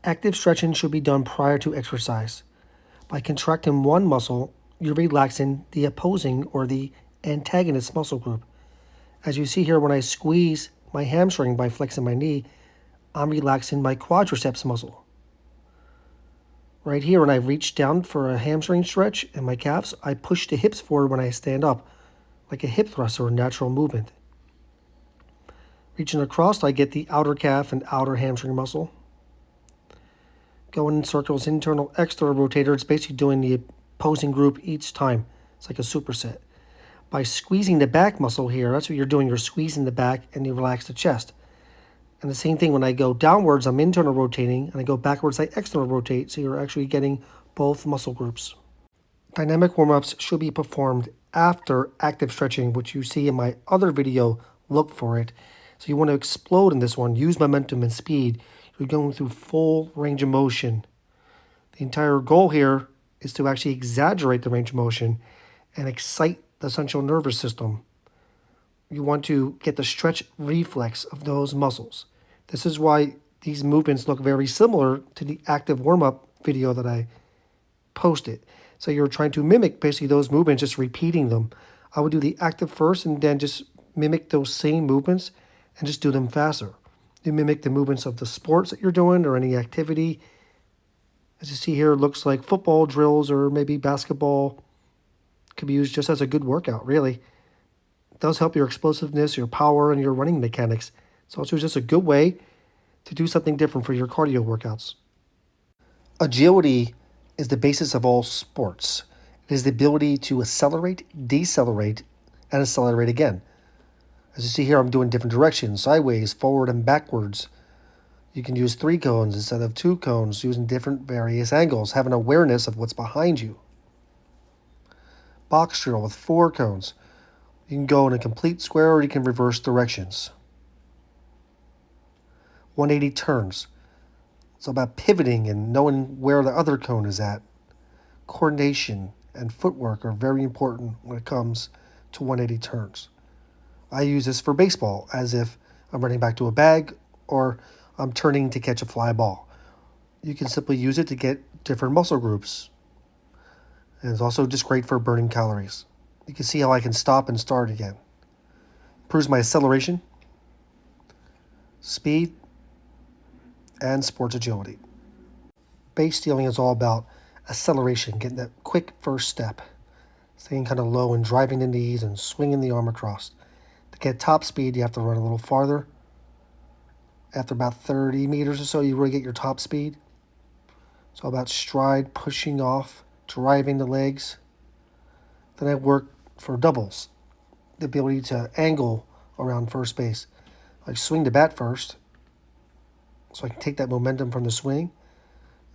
Active stretching should be done prior to exercise. By contracting one muscle, you're relaxing the opposing or the antagonist muscle group. As you see here, when I squeeze my hamstring by flexing my knee, I'm relaxing my quadriceps muscle. Right here, when I reach down for a hamstring stretch and my calves, I push the hips forward when I stand up, like a hip thrust or a natural movement. Reaching across, I get the outer calf and outer hamstring muscle. Going in circles, internal, external rotator, it's basically doing the opposing group each time. It's like a superset. By squeezing the back muscle here, that's what you're doing. You're squeezing the back and you relax the chest. And the same thing, when I go downwards, I'm internal rotating, and I go backwards, I external rotate, so you're actually getting both muscle groups. Dynamic warm-ups should be performed after active stretching, which you see in my other video. Look for it. So you want to explode in this one, use momentum and speed. You're going through full range of motion. The entire goal here is to actually exaggerate the range of motion and excite the central nervous system. You want to get the stretch reflex of those muscles. This is why these movements look very similar to the active warm-up video that I posted. So you're trying to mimic basically those movements, just repeating them. I would do the active first and then just mimic those same movements and just do them faster. You mimic the movements of the sports that you're doing or any activity. As you see here, it looks like football drills or maybe basketball. Could be used just as a good workout, really. It does help your explosiveness, your power, and your running mechanics. It's also just a good way to do something different for your cardio workouts. Agility is the basis of all sports. It is the ability to accelerate, decelerate, and accelerate again. As you see here, I'm doing different directions, sideways, forward, and backwards. You can use 3 cones instead of 2 cones, using different various angles, having awareness of what's behind you. Box drill with 4 cones. You can go in a complete square or you can reverse directions. 180 turns. It's about pivoting and knowing where the other cone is at. Coordination and footwork are very important when it comes to 180 turns. I use this for baseball, as if I'm running back to a bag or I'm turning to catch a fly ball. You can simply use it to get different muscle groups. And it's also just great for burning calories. You can see how I can stop and start again. Improves my acceleration, speed, and sports agility. Base stealing is all about acceleration, getting that quick first step, staying kind of low and driving the knees and swinging the arm across. To get top speed, you have to run a little farther. After about 30 meters or so, you really get your top speed. It's all about stride, pushing off, driving the legs. Then I work for doubles, the ability to angle around first base. I swing the bat first, so I can take that momentum from the swing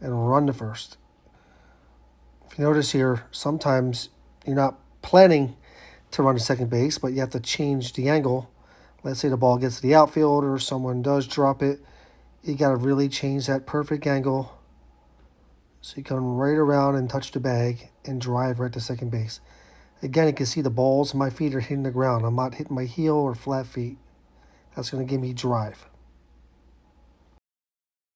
and run to first. If you notice here, sometimes you're not planning to run to second base, but you have to change the angle. Let's say the ball gets to the outfield or someone does drop it. You got to really change that perfect angle so you come right around and touch the bag and drive right to second base. Again, you can see the balls. My feet are hitting the ground. I'm not hitting my heel or flat feet. That's going to give me drive.